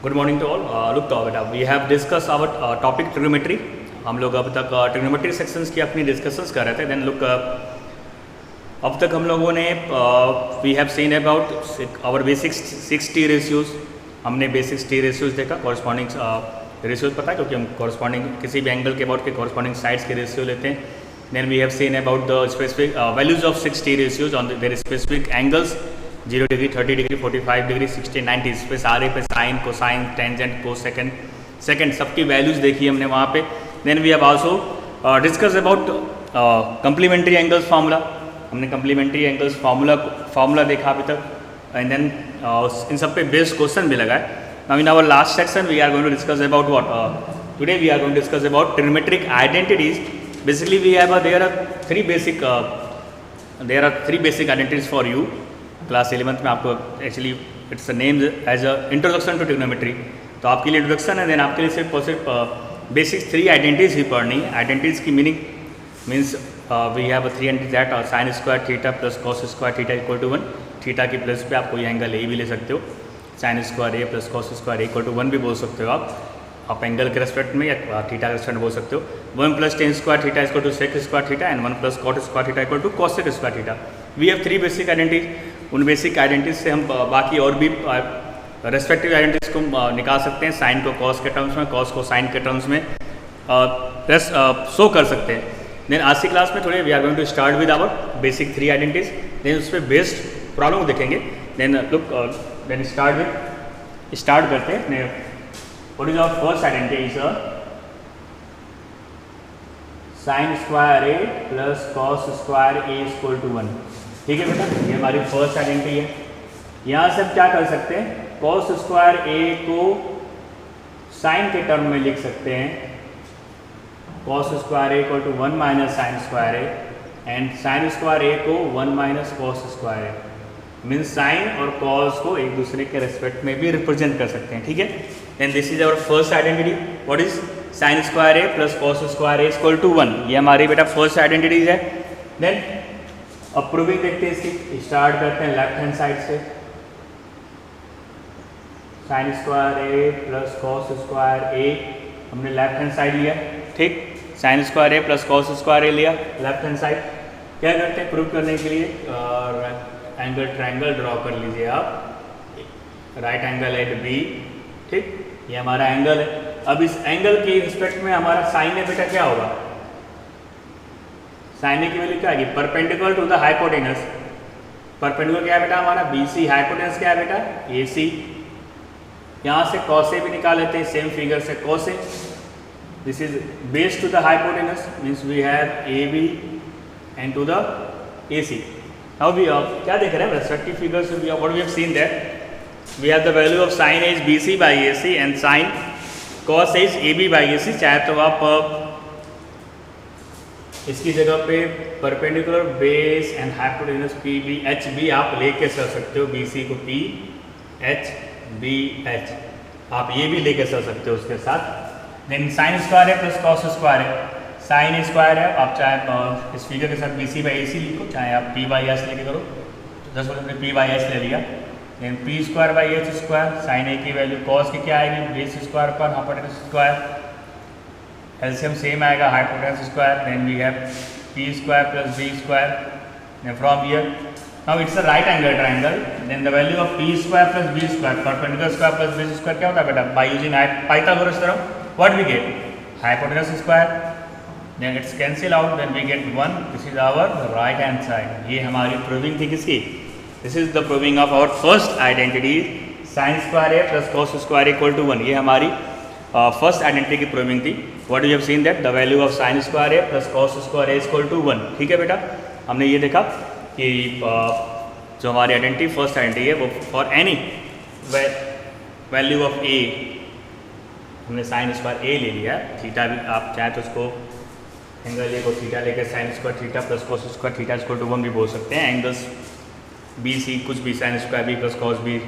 Good morning to all. Look तो बेटा we have discuss our topic trigonometry. हम लोग अब तक ट्रिग्नोमेट्री सेक्शंस की अपनी डिस्कशंस कर रहे थे। देन लुक अब तक हम लोगों ने we have seen about our basic 6 T ratios. हमने बेसिक टी रेशियोज देखा, कॉरस्पॉन्डिंग रेशियोज पता है क्योंकि हम कॉरस्पॉन्डिंग किसी भी एंगल के अबाउट के कॉरस्पॉन्डिंग साइड्स के रेशियो लेते हैं। Then we have seen about the specific values of 6 T ratios on their specific angles 0 degree, 30 degree, 45 degree, 60, 90 इस पे सारे पे साइन, कोसाइन, टेंजेंट, कोसेकेंड सबकी वैल्यूज देखी हमने वहाँ पे। Then we have also discuss about complementary angles formula. हमने कम्प्लीमेंट्री एंगल्स फार्मूला देखा अभी तक। एंड देन इन सब पे बेस्ड क्वेश्चन भी लगा है। Now in our last section we are going to discuss about what today we are going to discuss about trigonometric identities. Basically we have there are three basic identities for you. Class 11th में आपको actually it's named as a introduction to trigonometry, तो आपके लिए introduction है। Then आपके लिए सिर्फ basic 3 identities ही पढ़नी है। आइडेंटिटीज की meaning means we have 3 identities that sine square theta plus cos square theta equal to 1। थीटा की प्लस पे आप कोई एंगल ए भी ले सकते हो। Sine square A plus cos square equal to 1 भी बोल सकते हो आप एंगल के रेस्पेक्ट में या थीटा के रेस्पेक्ट में बोल सकते हो। 1 plus tan square theta equal to sec square theta and 1 plus cot square theta equal to cosec square theta. We have 3 basic identities. उन बेसिक आइडेंटिटीज से हम बाकी और भी रेस्पेक्टिव आइडेंटिटीज को निकाल सकते हैं। साइन को कॉस के टर्म्स में, कॉस को साइन के टर्म्स में शो कर सकते हैं। देन आज की क्लास में थोड़े we are going to start with our basic 3 identities. Then उस पर बेस्ड प्रॉब्लम देखेंगे। देन लुक देन स्टार्ट करते हैं। What is our first identity is sine square A plus cos square A equal to 1। ठीक है बेटा, ये हमारी फर्स्ट आइडेंटिटी है। यहाँ से हम क्या कर सकते हैं, कॉस स्क्वायर ए को साइन के टर्म में लिख सकते हैं। Cos square A equal to 1 minus sin square A and sin square A को 1 minus cos square A. Means sin और कॉस को एक दूसरे के रेस्पेक्ट में भी रिप्रेजेंट कर सकते हैं। ठीक है, then this is our first identity. What is sine square A plus cos square A equal to 1। ये हमारी बेटा फर्स्ट आइडेंटिटीज है। देन अब प्रूविंग देखते हैं इसकी। स्टार्ट करते हैं लेफ्ट हैंड साइड से। Sine square A plus cos square A हमने लेफ्ट हैंड साइड लिया। ठीक, sine square A plus cos square A लिया लेफ्ट हैंड साइड। क्या करते हैं प्रूव करने के लिए, एंगल ट्रायंगल ड्रॉ कर लीजिए आप। Right angle at B. ठीक, ये हमारा एंगल है। अब इस एंगल के रिस्पेक्ट में हमारा साइन ए बेटा क्या होगा, साइन ए की वैल्यू क्या आएगी, perpendicular to the hypotenuse. Perpendicular क्या है बेटा हमारा, BC। हाइपोटेनस क्या है बेटा, AC। यहाँ से कॉस ए भी निकाल लेते हैं सेम फिगर से, cos A. This is based to the hypotenuse means we have AB and to the AC। Now we क्या देख रहे हैं respective figures. What we have seen that we have the value of sine A is BC by AC and sine cos A is AB by AC। चाहे तो आप इसकी जगह पे perpendicular base and hypotenuse PB HB आप लेके चल सकते हो। BC को P H B H आप ये भी लेके चल सकते हो उसके साथ। देन साइन स्क्वायर है प्लस कॉस स्क्वायर है। साइन स्क्वायर है, आप चाहे इस फिगर के साथ BC बाई AC लिखो, चाहे आप P बाई H लेके करो। 10 हमने P बाई H ले लिया। Then P square by H square. Sin A की वैल्यू कॉस की क्या आएगी, बेस स्क्वायर पर हाइपोटेनस स्क्वायर। एलसीएम सेम आएगा, hypotenuse square. Then we have P square plus B square. Then from here now it's a right angle triangle. Then the value of P square plus B square, perpendicular square plus base square क्या होता है बेटा, by using Pythagoras theorem what we gate, hypotenuse square. Then it's cancel out, then we get 1। This is our right hand side. ये हमारी proving थी किसकी, this is the proving of our first identity sine square A plus cos square equal to 1। ये हमारी first identity की proving थी। What you have seen that the value of sine square A plus cos square A equal to 1। ठीक है बेटा, हमने ये देखा कि जो हमारी आइडेंटिटी फर्स्ट आइडेंटिटी है वो फॉर एनी वैल्यू ऑफ ए हमने साइन स्क्वायर ए ले लिया। थीटा भी आप चाहे तो उसको एंगल ए को थीटा लेकर sine square theta plus cos square theta equal to 1 भी बोल सकते हैं। एंगल्स BC कुछ भी, sine square B plus cos B।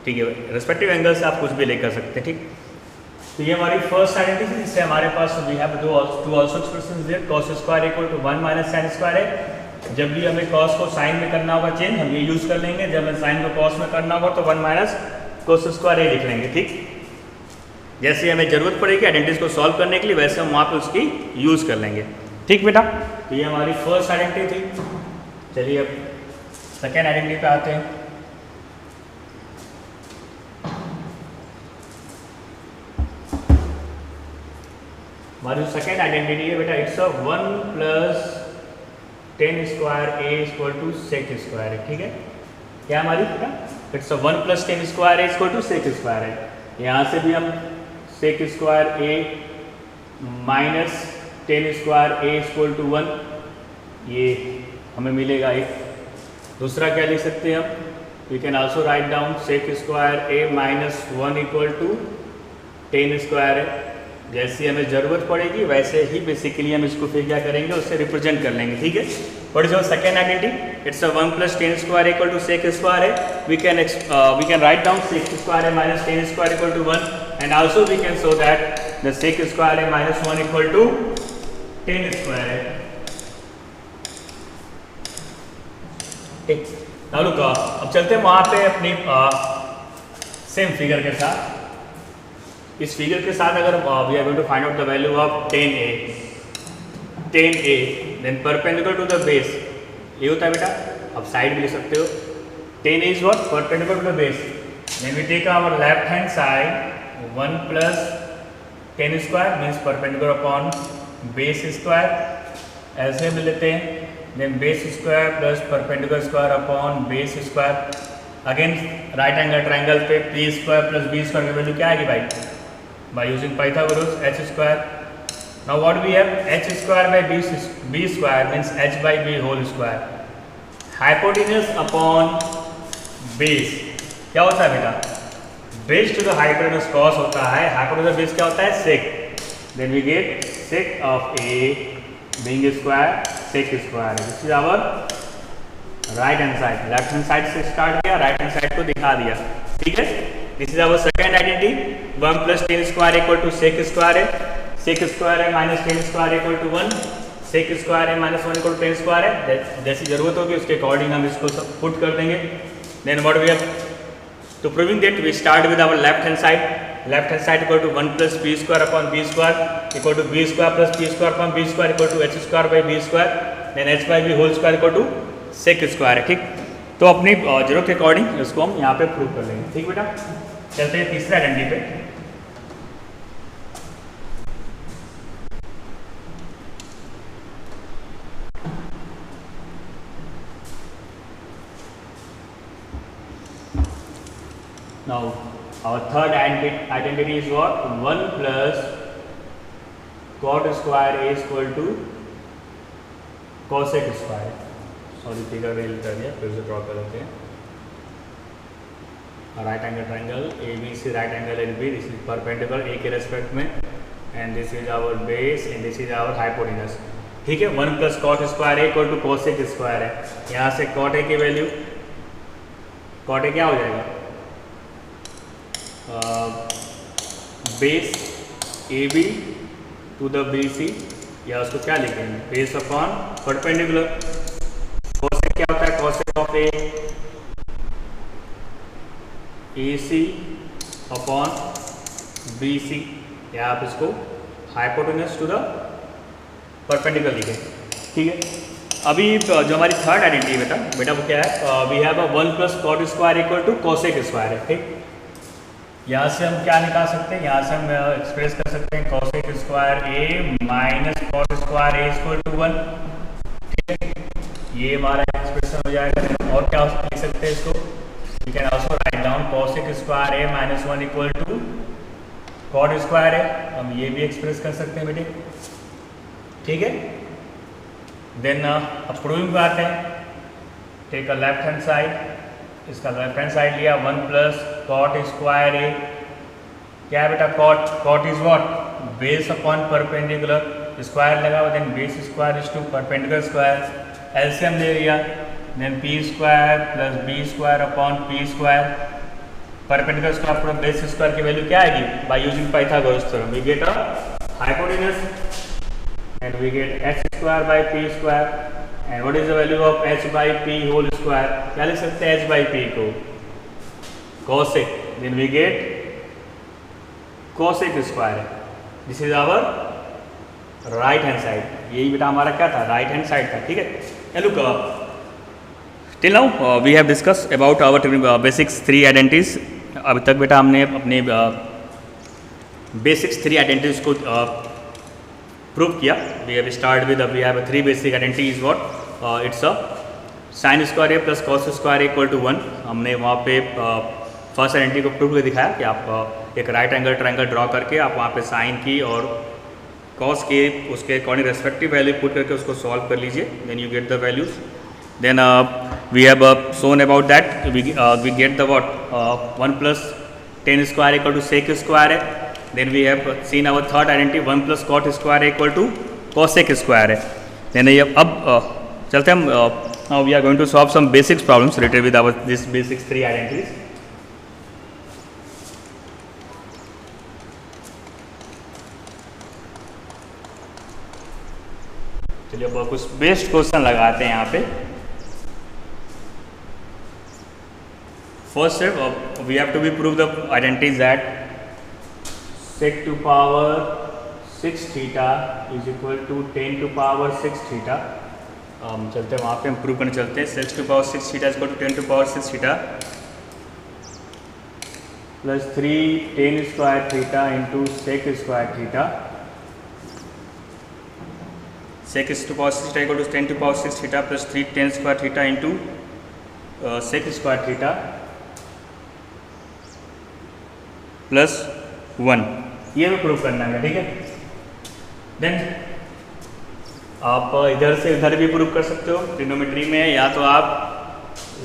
ठीक है, रेस्पेक्टिव एंगल से आप कुछ भी लेकर सकते हैं। ठीक, तो ये हमारी फर्स्ट आइडेंटिटी है। जिससे हमारे पास we have to also expressions there. Cos square equal to 1 minus sin square है। जब भी हमें कॉस को साइन में करना होगा चेंज, हम ये यूज कर लेंगे। जब हमें साइन को कॉस में करना होगा तो 1 माइनस कोस स्क्वायर ए लिख लेंगे। ठीक, जैसे हमें ज़रूरत पड़ेगी आइडेंटिटीज को सॉल्व करने के लिए, वैसे हम वहाँ पे उसकी यूज़ कर लेंगे। ठीक बेटा, तो ये हमारी फर्स्ट आइडेंटिटी थी। चलिए अब सेकेंड आइडेंटिटी पे आते हैं। हमारी जो सेकेंड आइडेंटिटी है बेटा, it's a 1 + 10 square a = sec square है। ठीक है, क्या हमारी बेटा, it's a 1 + 10 square a = sec square है। यहाँ से भी हम sec square a minus 10 square a = 1, ये हमें मिलेगा एक। दूसरा क्या लिख सकते हैं हम, we can also write down sec square a - 1 = 10 square है। जैसी हमें ज़रूरत पड़ेगी वैसे ही बेसिकली हम इसको फिर क्या करेंगे, उससे रिप्रेजेंट कर लेंगे। ठीक है, what is our second identity, it's a 1 + 10 square = sec square है। We can write down sec square a - 10 square = 1, and also we can show that the sec square a - 1 = 10 square है। ठीक, नाउ लुक, अब चलते हैं वहाँ पे अपनी same figure के साथ। इस फिगर के साथ अगर we are going to find out the value of 10a then perpendicular to the base, ये होता है बेटा। अब साइड भी लिख सकते हो, 10a is what, perpendicular to the base. Then we take our left hand side 1 + 10 square means perpendicular upon base square, ऐसे भी लेते हैं। Then base square plus perpendicular square upon base square. Again right angle triangle पे p square plus b square की value क्या आएगी भाई, by using Pythagoras, h square. Now what we have, h square by b square means h by b whole square. Hypotenuse upon base क्या होता है बेटा, base to the hypotenuse cos होता है, hypotenuse base क्या होता है, sec. Then we get sec of a being square, sec square. This is our right hand side. Left hand side से start किया, right hand side को दिखा दिया। ठीक है, this is our second identity. 1 + 10 square = sec square है, sec square है - 10 square = 1, sec square है - 1 = 10 स्क्वायर है। जैसी जरूरत होगी उसके अकॉर्डिंग हम इसको सब पुट कर देंगे। Then what we have to proving that, we start with our left hand side. Left hand side = 1 + p square upon b square = b square plus p square upon b square = h square by b square, then h by b whole square = sec square है। ठीक, तो अपनी जरूरत के according इसको हम यहाँ पे प्रूव कर लेंगे। ठीक बेटा, चलते हैं तीसरे आइडेंटिटी पे। Now our third identity is what, 1 + cot square a = cosec square. Sorry figure well कर दिया, फिर से ड्रॉ कर लेते हैं। Right angle triangle ABC, right angle NB, this is perpendicular a के रेस्पेक्ट में, and this is our base and this is our hypotenuse. ठीक है, 1 + cot square a = cosec square है। यहाँ से cot a की वैल्यू, cot a क्या हो जाएगा, base AB to the BC, या उसको क्या लिखेंगे, बेस अपॉन परपेंडिकुलर। cosec क्या होता है, cosec of a AC upon BC, या आप इसको हाइपोटेनस टू द परपेंडिकुलर लिखें। ठीक है, अभी जो हमारी थर्ड आइडेंटिटी बेटा वो क्या है, we have a 1 + cot square = cosec square है। ठीक, यहाँ से हम क्या निकाल सकते हैं, यहाँ से हम एक्सप्रेस कर सकते हैं cosec square a - cot square a = 1। ठीक है, ये हमारा एक्सप्रेशन हो जाएगा। और क्या लिख सकते हैं इसको, we can also write down cosec square a - 1 = cot square है, हम ये भी एक्सप्रेस कर सकते हैं बेटे। ठीक है, देन अब प्रूविंग पे आते हैं। Take a left hand side, इसका लेफ्ट हैंड साइड लिया, 1 + cot square a, क्या है बेटा, cot is what, base upon perpendicular, square लगा हुआ, then base square is to perpendicular square, LCM ले लिया, then p square plus b square upon p square, perpendicular square plus base square की value क्या आएगी, by using Pythagoras theorem we get a hypotenuse and we get h square by p square, and what is the value of h by p whole square, क्या लिख सकते हैं h by p को, cosec, then we get cosec square है, this is our right hand side, यही बेटा हमारा क्या था, राइट हैंड साइड था, ठीक है। Look till now we have discuss about our basics 3 identities. अभी तक बेटा हमने अपने बेसिक्स 3 आइडेंटिटीज को प्रूव किया। We have start with we have 3 basic identity is what, it's a sine square A plus cos square equal to 1। हमने वहाँ पे फर्स्ट आइडेंटिटी को प्रूव करके दिखाया कि आप एक राइट एंगल ट्रायंगल ड्रॉ करके आप वहाँ पे साइन की और कॉस के उसके अकॉर्डिंग रेस्पेक्टिव वैल्यू पुट करके उसको सॉल्व कर लीजिए, then you get the values. Then we have shown about that we get the what 1 plus tan square equal to sec square है। then we have seen our third identity 1 plus cot square equal to cosec square है। then ये अब चलते हम now we are going to solve some basics problems related with our this basics 3 identities। चलिए अब कुछ based question लगाते हैं यहाँ पे। First step, we have to be prove the identities that sec to power 6 theta is equal to tan to power 6 theta। चलते हैं वहाँ पे हम प्रूव करने चलते हैं। sec to power 6 theta is equal to tan to power 6 theta plus 3 tan square theta into sec square theta। sec to power 6 theta equal to tan to power 6 theta plus 3 tan square theta into sec square theta plus 1, ये भी prove करना है, ठीक है। Then आप इधर से इधर भी प्रूव कर सकते हो ट्रिग्नोमेट्री में, या तो आप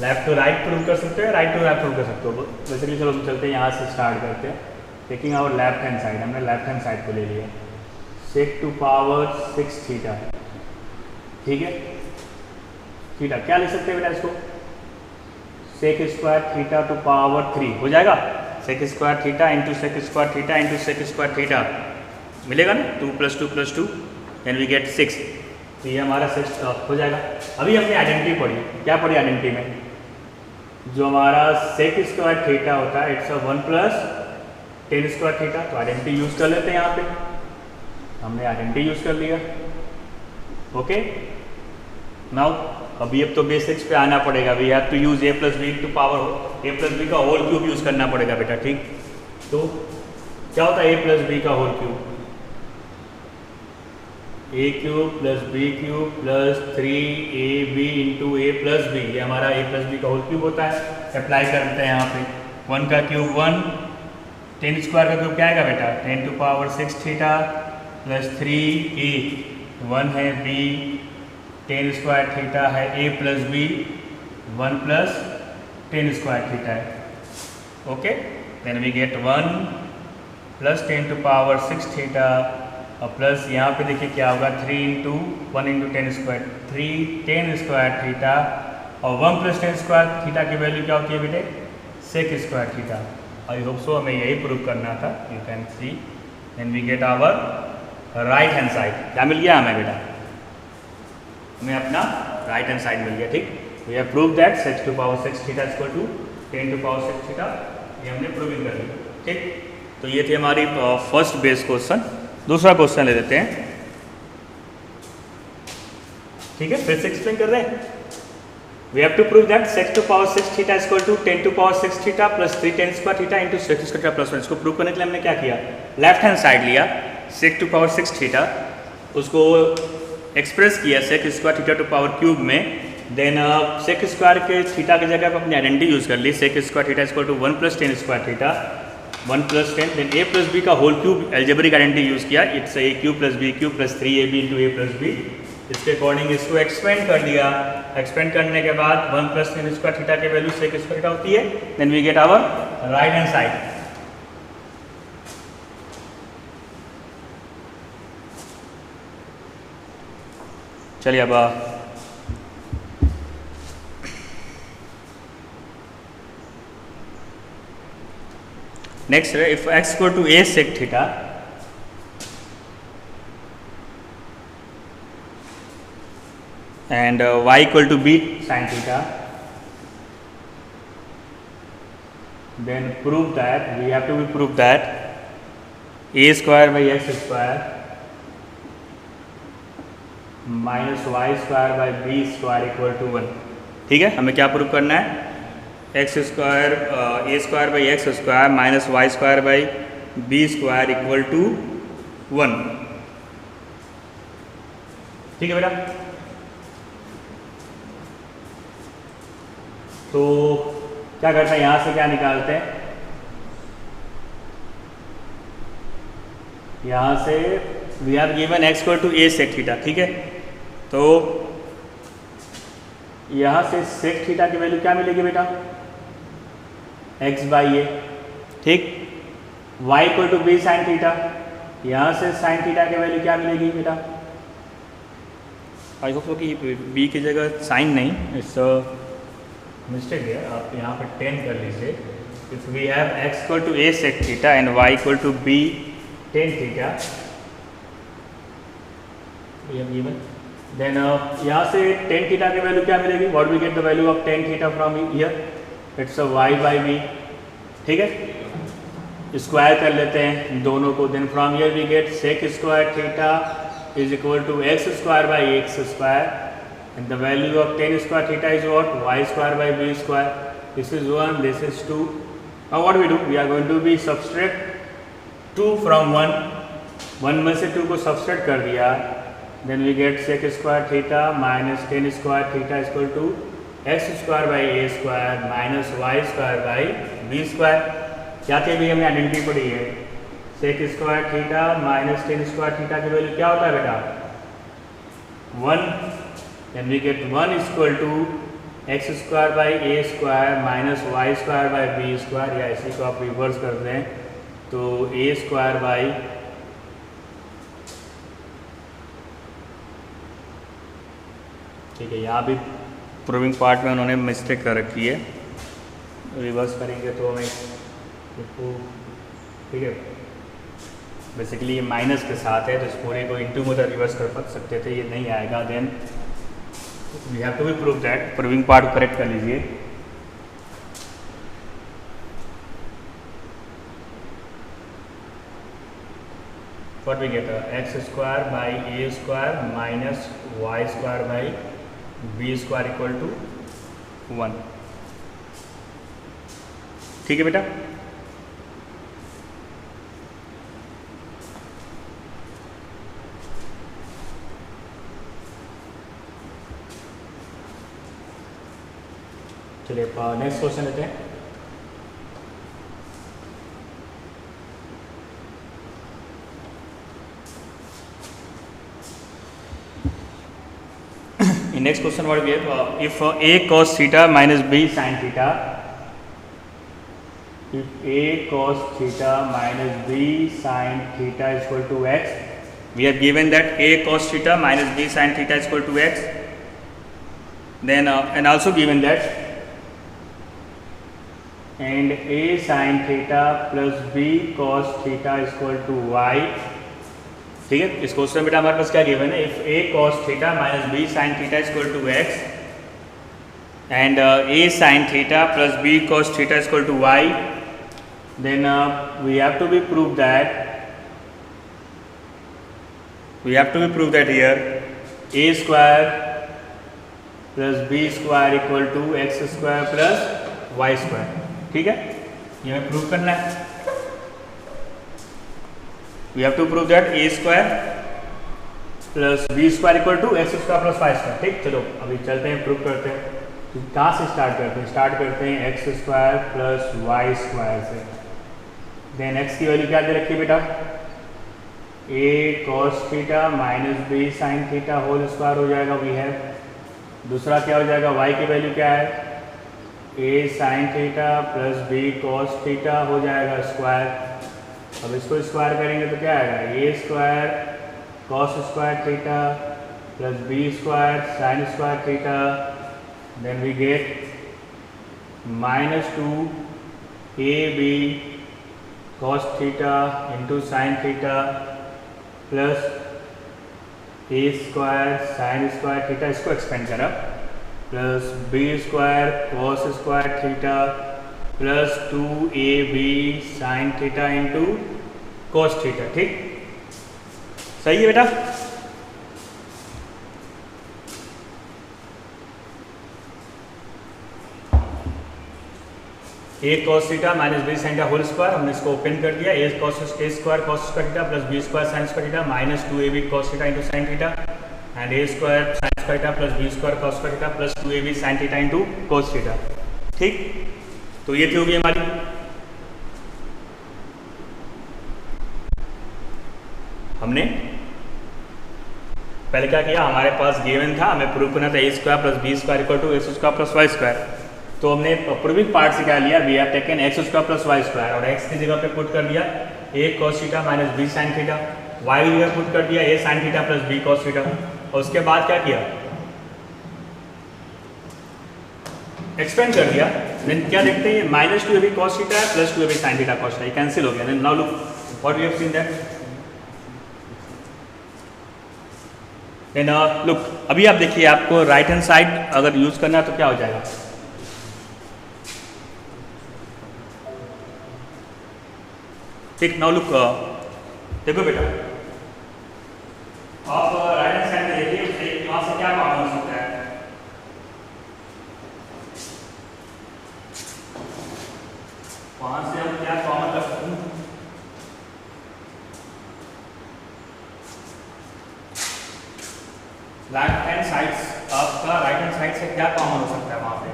लेफ्ट टू राइट प्रूव कर सकते हो, राइट टू लेफ्ट प्रूव कर सकते हो। बेसिकली चलो हम चलते हैं यहाँ से स्टार्ट करते हैं। Taking our left hand side, हमने लेफ्ट हैंड साइड को ले लिया, सेक टू पावर 6 थीटा, ठीक है। थीटा क्या लिख सकते हैं बेटा इसको, sec square theta to power 3 हो जाएगा। Sec square theta into sec square theta into sec square theta मिलेगा ना, 2 + 2 + 2 देन वी गेट 6। तो ये हमारा 6 हो जाएगा। अभी हमने आइडेंटिटी पढ़ी, क्या पढ़ी आइडेंटिटी में, जो हमारा सेक स्क्वायर थीटा होता है it's 1 plus tan square theta. तो आइडेंटिटी यूज कर लेते हैं, यहाँ पे हमने आइडेंटिटी यूज कर लिया, ओके। नाउ अभी अब तो बेसिक्स पे आना पड़ेगा। We have to use a + b to power a + b का होल क्यूब यूज करना पड़ेगा बेटा, ठीक। तो क्या होता है a + b का whole cube, a cube + b cube + 3ab into a + b, ये हमारा a + b का होल क्यूब होता है। अप्लाई करते हैं यहाँ पे, 1 का क्यूब 1, tan स्क्वायर का क्यूब क्या आएगा बेटा, tan to power 6 theta plus 3a, 1 है b, tan स्क्वायर थीटा है a + b, 1 plus tan square theta है, okay. Then we get 1 plus tan to power 6 theta और प्लस यहाँ पे देखिए क्या होगा 3 × 1 × tan square, 3 tan square theta और 1 प्लस tan स्क्वायर थीटा की वैल्यू क्या होती है बेटे, sec square theta. I hope so हमें यही प्रूव करना था, you can see. Then we get our right hand side, क्या मिल गया हमें बेटा, हमें अपना राइट हैंड साइड मिल गया, ठीक। We have prove that sec to power 6 theta equal to tan to power 6 theta, ये हमने प्रूविंग कर लिया, ठीक। तो ये थी हमारी फर्स्ट बेस क्वेश्चन। दूसरा क्वेश्चन ले लेते हैं, ठीक है, फिर से एक्सप्लेन कर रहे हैं। We have to prove that sec to power 6 theta equal to tan to power 6 theta plus 3 tan square theta into sec square theta plus 1। इसको प्रूव करने के लिए हमने क्या किया, लेफ्ट हैंड साइड लिया sec to power 6 थीटा, उसको express किया sec square theta to power cube में। देन सेक स्क्वायर के थीटा की जगह पर अपनी आइडेंटिटी यूज कर ली, sec square theta equal to 1 plus tan square theta, 1 प्लस 10, देन a + b का whole cube algebraic identity use किया, it's a cube + b cube plus 3ab into a + b। इसके अकॉर्डिंग इसको एक्सपेंड कर दिया, expand करने के बाद 1 प्लस tan स्क्वायर थीटा की वैल्यू सेक स्क्वायर थीटा होती है। Then we get our right hand side. चलिए अब नेक्स्ट है, if x equal to a sec theta and y equal to b sin theta, then prove that we have to prove that A square by X square minus Y square by B square equal to 1। ठीक है, हमें क्या prove करना है? X square A square by X square minus Y square by B square equal to 1। ठीक है बेटा, तो क्या करते हैं, यहां से क्या निकालते हैं? यहां से we have given X equal to A sec theta. ठीक है, तो यहां से सेक थीटा की वैल्यू क्या मिलेगी बेटा? X by A. ठीक, Y equal to B sign theta, यहां से साइन थीटा की वैल्यू क्या मिलेगी बेटा? आई होप सो कि बी की जगह साइन नहीं, इट्स मिस्टेक है, आप यहाँ पर 10 कर लीजिए। If we have X equal to A sec theta and Y equal to B tan theta, then यहाँ से टेन थीटा की वैल्यू क्या मिलेगी? What we get the value of tan theta from here? It's a Y by B. ठीक है, square कर लेते हैं दोनों को, then from here we get sec square theta is equal to X square by X square and the value of tan square theta is what? Y square by B square. This is 1, this is 2। Now what we do? We are going to be subtract 2 from 1, 1 में से 2 को subtract कर दिया, then we get sec square theta minus tan square theta equal to X square by A square minus Y square by B square. क्या थी अभी हमने identity पढ़ी है? सेक square theta minus tan square theta की value क्या होता है बेटा? 1। Then we get 1 equal to X square by A square minus Y square by B square, या इसी को आप रिवर्स कर दें तो ए स्क्वायर बाई ठीक है, यहाँ भी प्रूविंग पार्ट में उन्होंने मिस्टेक कर रखी है, रिवर्स करेंगे तो हमें ठीक है, बेसिकली ये माइनस के साथ है तो इस पूरे को इंटू में रिवर्स कर सकते थे, ये नहीं आएगा। Then we have to be prove that, proving part को करेक्ट कर लीजिए। What we get? X square by a square minus y square by b square equal to 1। ठीक है बेटा, चलिए नेक्स्ट क्वेश्चन लेते हैं। In next question what we have, if a cos theta minus b sin theta, if a cos theta minus b sin theta is equal to x, we have given that a cos theta minus b sin theta is equal to x, then and also given that and a sin theta plus b cos theta is equal to y। ठीक है, इस question में बेटा हमारे पास क्या given है? If A cos theta minus B sign theta is equal to X and A sign theta plus B cos theta is equal to Y, then we have to be prove that here A square plus B square equal to X square plus Y square. ठीक है, ये हमें prove करना है। We have to prove that a square plus b square equal to x square plus y square। ठीक, चलो अभी चलते हैं, प्रूव करते हैं। तो कहाँ से स्टार्ट करते हैं? स्टार्ट करते हैं x square plus Y square से। देन x की वैल्यू क्या दे रखी है बेटा? a cos theta minus b sine theta whole square हो जाएगा, वी हैव। दूसरा क्या हो जाएगा? y की वैल्यू क्या है? a sign theta plus b cos theta हो जाएगा स्क्वायर। अब इसको स्क्वायर करेंगे तो क्या आएगा? A square cos square theta plus B square sign square theta, then we get minus 2 A B cos theta into sign theta plus A square sign square theta, इसको expand करा, plus B square cos square theta plus 2ab sign theta into cos theta. ठीक, सही है बेटा। A cos theta minus B sign theta whole square, हमने इसको open कर दिया। A square cos square theta plus B square sign square theta minus 2ab cos theta into sign theta and A square sign square theta plus B square cos square theta plus 2ab sign theta into cos theta. ठीक, तो ये थी होगी हमारी। हमने पहले क्या किया, हमारे पास गिवन था, हमें प्रूव करना था A square plus B square equal to X square plus Y square. तो हमने प्रूविंग पार्ट से क्या लिया, we have taken X square plus Y square और एक्स की जगह पे पुट कर दिया A cos theta minus B sign theta, Y की जगह पुट कर दिया A sign theta plus B cos theta. और उसके बाद क्या किया, एक्सपेंड कर दिया। देन क्या देखते हैं, minus 2ab cos theta plus 2ab sign theta cos theta, ये कैंसिल हो गया। Then now look what we have seen that. Then look, अभी आप देखिए, आपको राइट हैंड साइड अगर यूज करना है तो क्या हो जाएगा, ठीक। नाउ लुक, देखो बेटा, आप राइट हैंड साइड में देखिए, वहां से क्या कॉमन हो सकता है, वहां से हम क्या कॉमन कर सकते हैं, राइट हैंड साइड, आपका राइट हैंड साइड से क्या कॉमन हो सकता है वहां पे,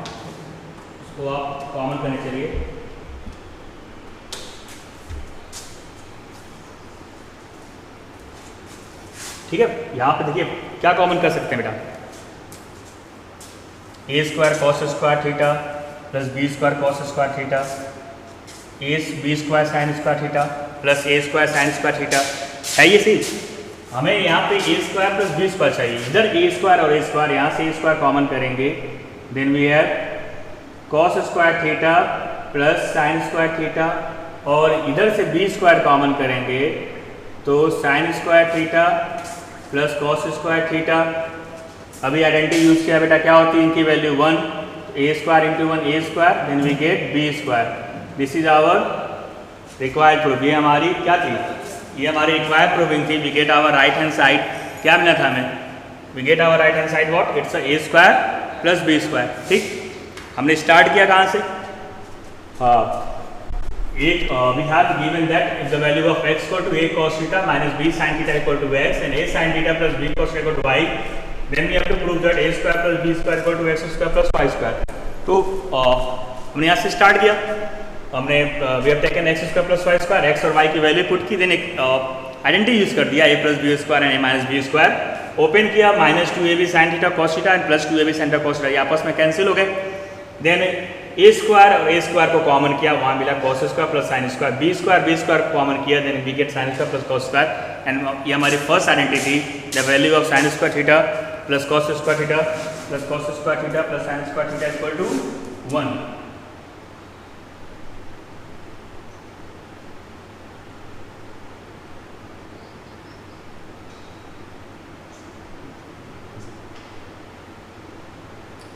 उसको आप कॉमन करने चलिए। ठीक है, यहाँ पे देखिए क्या कॉमन कर सकते हैं बेटा, A square cos square theta plus B square cos square theta, A B square sign square theta plus A square sign square theta है। ये सी हमें यहाँ पे A square plus B square चाहिए, इधर ए स्क्वायर और ए स्क्वायर, यहाँ से ए स्क्वायर कॉमन करेंगे, then we have cos square theta plus sign square theta, और इधर से बी स्क्वायर कॉमन करेंगे तो sign square theta plus cos square theta. अभी आइडेंटिटी यूज किया बेटा, क्या होती है इनकी value 1, A square into 1 A square, then we get B square. This is our required proof. ये हमारी क्या थी, ये हमारी रिक्वायर्ड प्रूविंग थी। We get our right hand side, क्या मिला था हमें, we get our right hand side what, it's A square plus B square. ठीक, हमने स्टार्ट किया कहाँ से, we have given that if the value of x equal to a cos theta minus b sin theta equal to x and a sin theta plus b cos theta equal to y, then we have to prove that a square plus b square equal to x square plus y square। तो हमने यहाँ से start किया, हमने we have taken x square plus y square, x और y की value put की, then एक आइडेंटिटी यूज कर दिया a plus b square and a minus b square, open किया minus 2ab sin theta cos theta and plus 2ab sin theta cos theta, ये आपस में कैंसिल हो गए। देन ए स्क्वायर और ए स्क्वायर को कॉमन किया, वहाँ मिला cos square plus sign square, B square को कॉमन किया, then we get sine square plus cos square. And ये हमारी first identity, the value of sine square theta plus cos square theta plus cos square theta plus sign square theta equal to 1।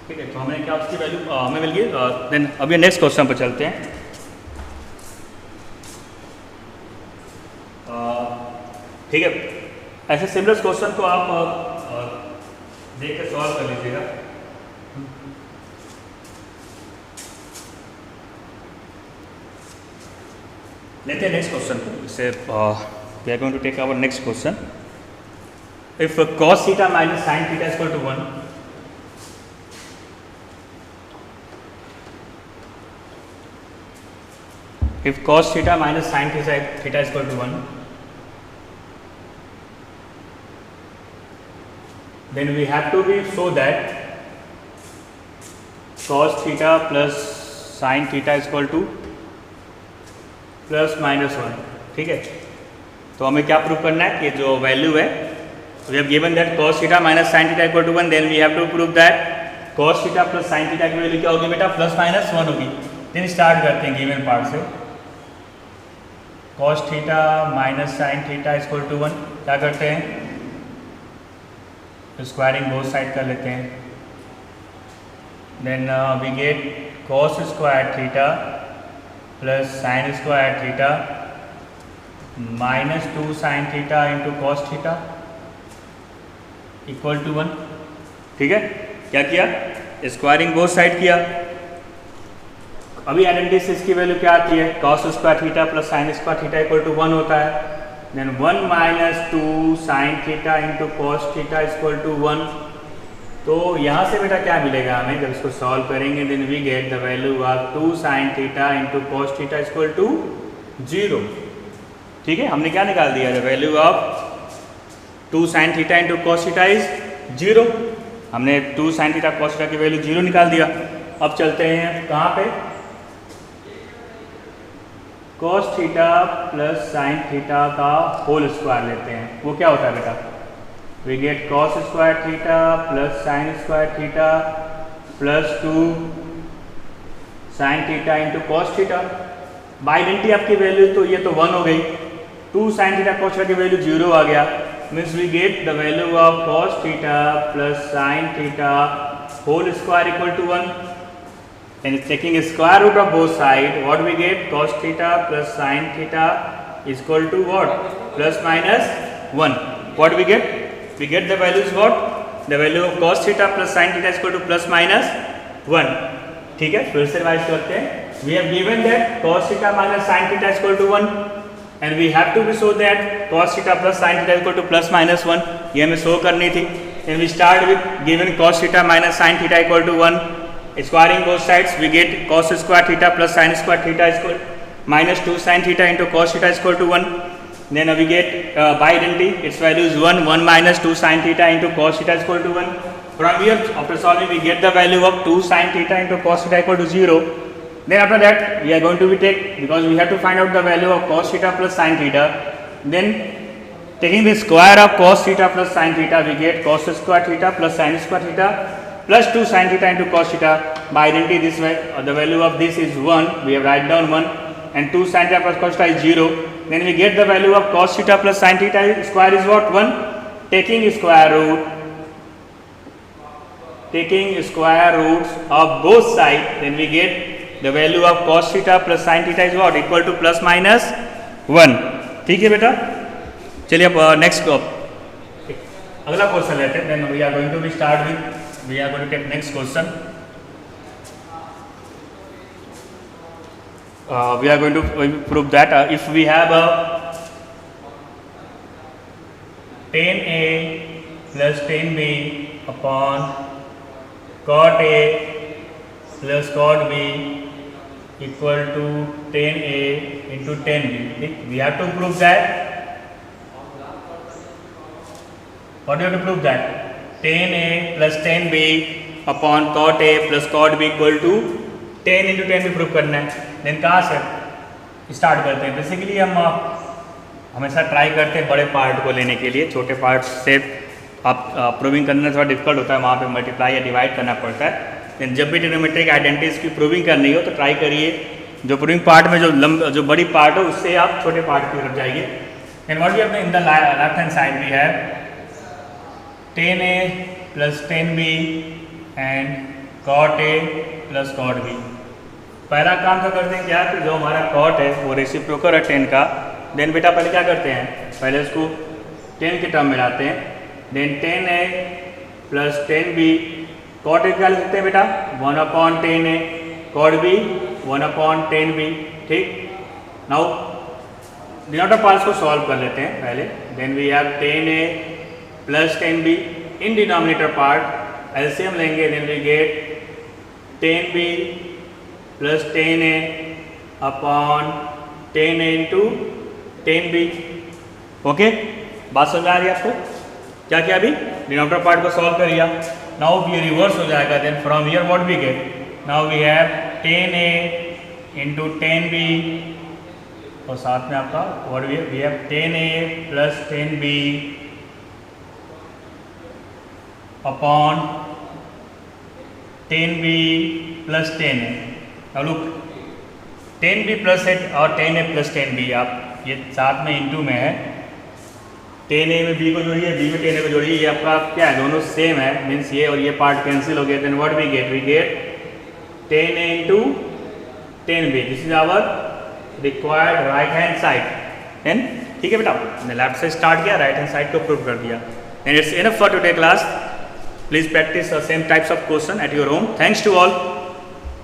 ठीक है, तो हमें क्या उसकी value हमें मिल गई। देन अभी नेक्स्ट क्वेश्चन पर चलते हैं। ठीक है, ऐसे सिमिलर क्वेश्चन को आप देख के सॉल्व कर लीजिएगा। लेते हैं नेक्स्ट क्वेश्चन को, इससे we are going to take our next question. If cos theta minus sine theta is equal to 1, if cos theta minus sin theta is equal to 1, then we have to be show that cos theta plus sin theta is equal to plus minus 1। ठीक है, तो हमें क्या prove करना है कि जो value है, we have given that cos theta minus sin theta equal to 1, then we have to prove that cos theta plus sin theta की वैल्यू क्या होगी बेटा, प्लस माइनस 1 होगी। then स्टार्ट करते हैं गिवन पार्ट से, cos theta minus sine theta equal to 1, क्या करते हैं, स्क्वायरिंग बोथ साइड कर लेते हैं, then we get cos square theta plus sign square theta -2 sin theta into cos theta equal to 1। ठीक है, क्या किया, स्क्वायरिंग बोथ साइड किया। अभी आइडेंटिटी से इसकी वैल्यू क्या आती है, cos square theta plus sign square theta equal to 1 होता है। Then 1 - 2 sin theta into cos theta equal to 1। तो यहाँ से बेटा क्या मिलेगा हमें, जब इसको सॉल्व करेंगे then we get the value of 2 sin theta into cos theta equal to 0। ठीक है, हमने क्या निकाल दिया, the value of 2 sin theta into cos theta is 0। हमने 2 sin थीटा कॉस थीटा की वैल्यू 0 निकाल दिया। अब चलते हैं कहाँ पे, cos theta plus sine theta का होल स्क्वायर लेते हैं। वो क्या होता है बेटा, we get cos square theta plus sign square theta plus 2 sine theta into cos theta. By identity आपकी वैल्यू तो ये तो 1 हो गई, 2 साइन थीटा कॉस थीटा की वैल्यू 0 आ गया, means we get the value of cos theta plus sine theta whole square equal to 1। And taking square root of both sides, what we get, cos theta plus sin theta is equal to what, plus minus 1. What we get the values what, the value of cos theta plus sin theta is equal to plus minus 1. ठीक है, फिर से revise करते हैं। We have given that cos theta minus sin theta is equal to 1 and we have to be show that cos theta plus sin theta is equal to plus minus 1। ये हमें show करनी थी। And we start with given cos theta minus sin theta equal to 1, squaring both sides we get cos square theta plus sin square theta is equal minus 2 sin theta into cos theta is equal to 1. Then we get by identity its value is 1 minus 2 sin theta into cos theta is equal to 1. From here after solving we get the value of 2 sin theta into cos theta equal to 0. Then after that we are going to be take, because we have to find out the value of cos theta plus sin theta, then taking the square of cos theta plus sin theta we get cos square theta plus sin square theta plus 2 sin theta into cos theta. By identity this way the value of this is 1, we have write down 1, and 2 sin theta plus cos theta is 0. Then we get the value of cos theta plus sin theta square is what, 1. Taking square roots of both sides, then we get the value of cos theta plus sin theta is what, equal to plus minus 1। ठीक है बेटा, चलिए अब next अगला question लेते हैं। Then we are going to be start with, we are going to take next question. We are going to prove that if we have a tan A plus tan B upon cot A plus cot B equal to tan A into tan B. We have to prove that. What do you have to prove that? tan A plus tan B upon cot A plus cot B equal to tan into tan B prove करना है। Then कहाँ से start करते हैं, basically हम हमेशा try करते हैं बड़े पार्ट को लेने के लिए, छोटे पार्ट से आप प्रूविंग करना थोड़ा डिफिकल्ट होता है, वहाँ पे मल्टीप्लाई या डिवाइड करना पड़ता है। लेकिन जब भी ट्रिग्नोमेट्रिक आइडेंटिटीज की प्रूविंग करनी हो तो ट्राई करिए जो प्रूविंग पार्ट में जो बड़ी पार्ट हो उससे आप छोटे पार्ट की तरफ जाइए। And what we have in the left hand side we have tan A plus tan B and cot A plus cot B। पहला काम तो करते हैं क्या कि जो हमारा cot है वो रेसिप्रोकल है tan का। देन बेटा पहले क्या करते हैं, पहले उसको tan के टर्म में लाते हैं। Then tan A plus tan B, cot A क्या लिख सकते हैं बेटा, 1 upon tan A, cot B 1 upon tan B। ठीक, नाउ डिनोमिनेटर पार्ट्स को सॉल्व कर लेते हैं पहले। देन we have tan A plus tan B in denominator part LCM लेंगे, then we get tan B plus tan A upon tan A into tan B। Okay, बात समझ आ रही है आपको? क्या किया अभी, डिनोमिनेटर पार्ट को सॉल्व कर लिया। नाउ ये रिवर्स हो जाएगा। Then from here what we get, now we have tan A into tan B और साथ में आपका what we have tan A plus tan B upon tan B plus tan A। now look tan B plus A और tan A plus tan B, आप ये साथ में into में है, tan A में B को जोड़िए, B में tan A को जोड़िए, ये आपका क्या है, दोनों सेम है, मीन्स ये और ये पार्ट कैंसिल हो गया। Then what we get tan A into tan B, this is our required right hand side. Then ठीक है बेटा, मैंने लेफ्ट से स्टार्ट किया, राइट हैंड साइड को प्रूव कर दिया। And it's enough for today class. Please practice same types of question at your home. Thanks to all.